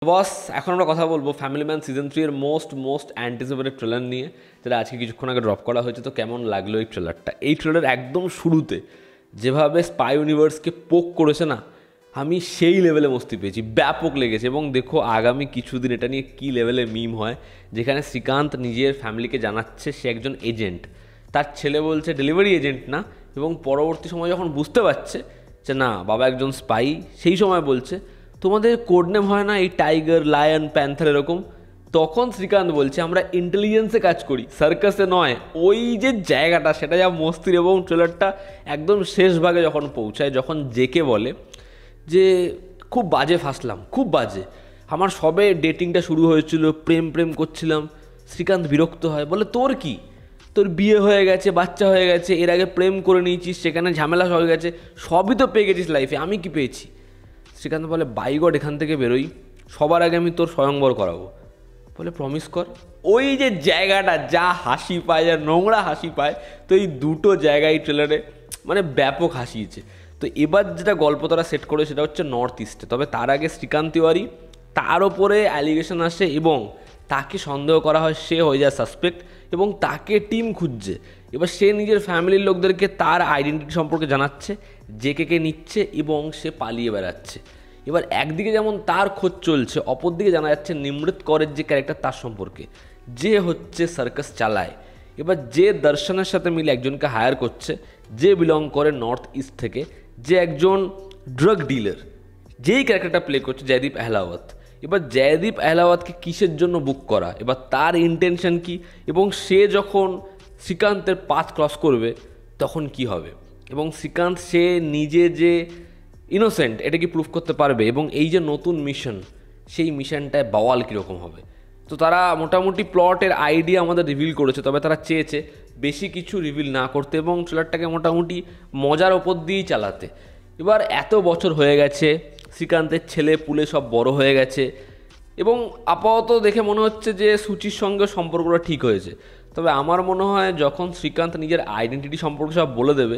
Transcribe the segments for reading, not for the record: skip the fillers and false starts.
বস, এখন আমরা কথা বলবো ফ্যামিলি ম্যান সিজন 3 এর মোস্ট অ্যান্টিসিপেটেড ট্রেলার নিয়ে, যেটা আজকে কিছুক্ষণ আগে ড্রপ করা হয়েছে। তো কেমন লাগলো এই ট্রেলারটা? এই ট্রেলার একদম শুরুতে যেভাবে স্পাই ইউনিভার্সকে পোক করেছে না, আমি সেই লেভেলে মস্তি পেয়েছি, ব্যাপক লেগেছে। এবং দেখো আগামী কিছুদিন এটা নিয়ে কী লেভেলে মিম হয়, যেখানে শ্রীকান্ত নিজের ফ্যামিলিকে জানাচ্ছে সে একজন এজেন্ট, তার ছেলে বলছে ডেলিভারি এজেন্ট না, এবং পরবর্তী সময় যখন বুঝতে পারছে যে না বাবা একজন স্পাই, সেই সময় বলছে তোমাদের কোড নেম হয় না এই টাইগার, লায়ন, প্যান্থার এরকম? তখন শ্রীকান্ত বলছে আমরা ইন্টেলিজেন্সে কাজ করি, সার্কাসে নয়। ওই যে জায়গাটা, সেটা যা মস্তির। এবং ট্রেলারটা একদম শেষ ভাগে যখন পৌঁছায়, যখন জেকে বলে যে খুব বাজে ফাঁসলাম, খুব বাজে, আমার সবে ডেটিংটা শুরু হয়েছিল, প্রেম করছিলাম। শ্রীকান্ত বিরক্ত হয়, বলে তোর কি, তোর বিয়ে হয়ে গেছে, বাচ্চা হয়ে গেছে, এর আগে প্রেম করে নিয়েছিস, সেখানে ঝামেলা হয়ে গেছে, সবই তো পেয়ে গেছিস লাইফে, আমি কি পেয়েছি? শ্রীকান্ত বলে বাই গড এখান থেকে বেরোই, সবার আগে আমি তোর স্বয়ংবর করাবো। বলে প্রমিস কর। ওই যে জায়গাটা যা হাসি পায়, যা নোংরা হাসি পায়, তো এই দুটো জায়গায় ট্রেলারে মানে ব্যাপক হাসিয়েছে। তো এবার যেটা গল্প তারা সেট করে সেটা হচ্ছে নর্থ ইস্টে। তবে তার আগে শ্রীকান্ত তিওয়ারি, তার ওপরে অ্যালিগেশন আসে এবং তাকে সন্দেহ করা হয়, সে হয়ে যায় সাসপেক্ট এবং তাকে টিম খুঁজছে। এবার সে নিজের ফ্যামিলির লোকদেরকে তার আইডেন্টিটি সম্পর্কে জানাচ্ছে, জেকে নিচ্ছে এবং সে পালিয়ে বেড়াচ্ছে। এবার একদিকে যেমন তার খোঁজ চলছে, অপরদিকে জানা যাচ্ছে নিমৃত করের যে ক্যারেক্টার তার সম্পর্কে, যে হচ্ছে সার্কাস চালায়। এবার যে দর্শনের সাথে মিলে একজনকে হায়ার করছে, যে বিলং করে নর্থ ইস্ট থেকে, যে একজন ড্রাগ ডিলার, যেই ক্যারেক্টারটা প্লে করছে জয়দীপ আহলাওয়াত। এবার জয়দীপ আহলাওয়াতকে কিসের জন্য বুক করা, এবার তার ইন্টেনশন কি, এবং সে যখন শ্রীকান্তের পাথ ক্রস করবে তখন কি হবে, এবং শ্রীকান্ত সে নিজে যে ইনোসেন্ট এটা কি প্রুফ করতে পারবে, এবং এই যে নতুন মিশন, সেই মিশনটায় বাওয়াল কীরকম হবে। তো তারা মোটামুটি প্লটের আইডিয়া আমাদের রিভিল করেছে, তবে তারা চেয়েছে বেশি কিছু রিভিল না করতে এবং ট্রেলারটাকে মোটামুটি মজার ওপর দিয়েই চালাতে। এবার এত বছর হয়ে গেছে, শ্রীকান্তের ছেলে পুলে সব বড় হয়ে গেছে, এবং আপাতত দেখে মনে হচ্ছে যে সুচির সঙ্গে সম্পর্কটা ঠিক হয়েছে। তবে আমার মনে হয় যখন শ্রীকান্ত নিজের আইডেন্টিটি সম্পর্কে সব বলে দেবে,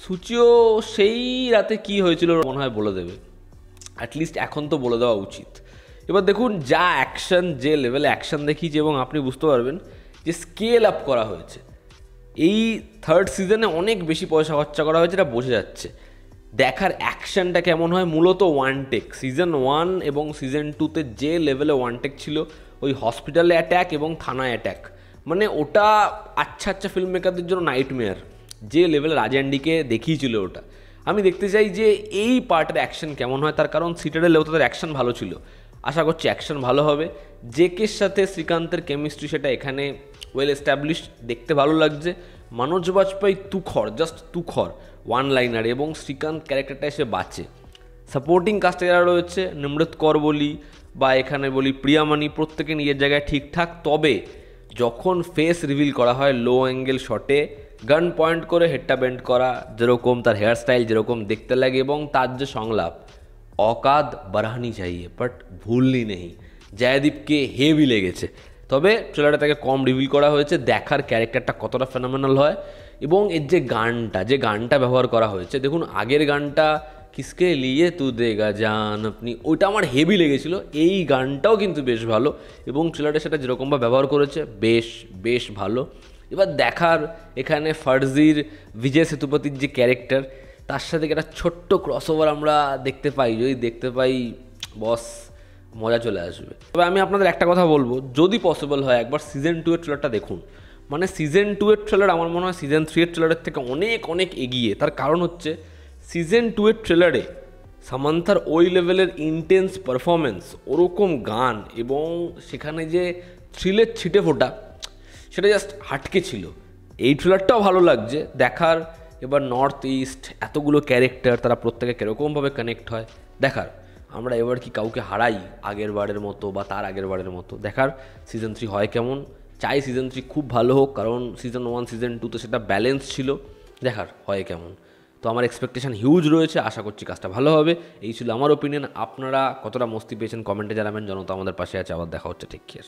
সুচিও সেই রাতে কি হয়েছিল মনে হয় বলে দেবে, অ্যাটলিস্ট এখন তো বলে দেওয়া উচিত। এবার দেখুন যা অ্যাকশন, যে লেভেলে অ্যাকশন দেখিয়েছে, এবং আপনি বুঝতে পারবেন যে স্কেল আপ করা হয়েছে। এই থার্ড সিজনে অনেক বেশি পয়সা খরচা করা হয়েছে, এটা বোঝা যাচ্ছে। দেখার অ্যাকশনটা কেমন হয়, মূলত ওয়ান টেক। সিজন 1 এবং সিজন 2তে যে লেভেলে ওয়ান টেক ছিল, ওই হসপিটালে অ্যাট্যাক এবং থানায় অ্যাট্যাক, মানে ওটা আচ্ছা ফিল্ম মেকারদের জন্য নাইটমেয়ার। যে লেভেলে রাজান্ডিকে দেখিয়েছিল ওটা, আমি দেখতে চাই যে এই পার্টের অ্যাকশন কেমন হয়। তার কারণ সিটাডেলেও তাদের অ্যাকশন ভালো ছিল, আশা করছি অ্যাকশন ভালো হবে। জেকের সাথে শ্রীকান্তের কেমিস্ট্রি সেটা এখানে ওয়েল এস্টাবলিশড, দেখতে ভালো লাগছে। মনোজ বাজপেয়ী তুখর, জাস্ট তুখর ওয়ান লাইনার, এবং শ্রীকান্ত ক্যারেক্টারটা এসে বাঁচে। সাপোর্টিং কাস্টে যারা রয়েছে, নিমৃত কর বলি বা এখানে বলি প্রিয়ামণি, প্রত্যেকে নিজের জায়গায় ঠিকঠাক। তবে যখন ফেস রিভিল করা হয় লো অ্যাঙ্গেল শটে, গান পয়েন্ট করে হেডটা বেন্ড করা, যেরকম তার হেয়ার স্টাইল যেরকম দেখতে লাগে, এবং তার যে সংলাপ औकात बढ़ानी चाहिए বাট ভুলনি নেই, জয়দীপকে হেভি লেগেছে। তবে ট্রেলারে তাকে কম রিভিল করা হয়েছে, দেখার ক্যারেক্টারটা কতটা ফেনোমেনাল হয়। এবং এর যে গানটা ব্যবহার করা হয়েছে, দেখুন আগের গানটা কিসকে লিয়ে তু দেগা জান আপনি, ওইটা আমার হেভি লেগেছিল। এই গানটাও কিন্তু বেশ ভালো, এবং ট্রেলারে সেটা যেরকমভাবে ব্যবহার করেছে বেশ ভালো। এবার দেখার এখানে ফার্জির, বিজয় সেতুপতির যে ক্যারেক্টার, তার সাথে একটা ছোট্ট ক্রসওভার আমরা দেখতে পাই। যদি দেখতে পাই বস, মজা চলে আসবে। তবে আমি আপনাদের একটা কথা বলবো, যদি পসিবল হয় একবার সিজন 2 এর ট্রেলারটা দেখুন। মানে সিজন 2 এর ট্রেলার আমার মনে হয় সিজন 3 এর ট্রেলারের থেকে অনেক এগিয়ে। তার কারণ হচ্ছে সিজন 2 এর ট্রেলারে সামান্থার ওই লেভেলের ইন্টেন্স পারফরমেন্স, ওরকম গান, এবং সেখানে যে থ্রিলের ছিটে ফোটা, সেটা জাস্ট হাটকে ছিল। এই ট্রেলারটাও ভালো লাগছে দেখার। এবার নর্থ ইস্ট, এতগুলো ক্যারেক্টার, তারা প্রত্যেকে কীরকমভাবে কানেক্ট হয় দেখার। আমরা এবার কি কাউকে হারাই আগের বারের মতো বা তার আগের বারের মতো, দেখার সিজন 3 হয় কেমন। চাই সিজন 3 খুব ভালো হোক, কারণ সিজন 1 সিজন 2 সেটা ব্যালেন্স ছিল, দেখার হয় কেমন। তো আমার এক্সপেকটেশন হিউজ রয়েছে, আশা করছি কাজটা ভালো হবে। এই ছিল আমার ওপিনিয়ন। আপনারা কতটা মস্তি পেয়েছেন কমেন্টে জানাবেন। জনতা আমাদের পাশে আছে, আবার দেখা হচ্ছে, টেক কেয়ার।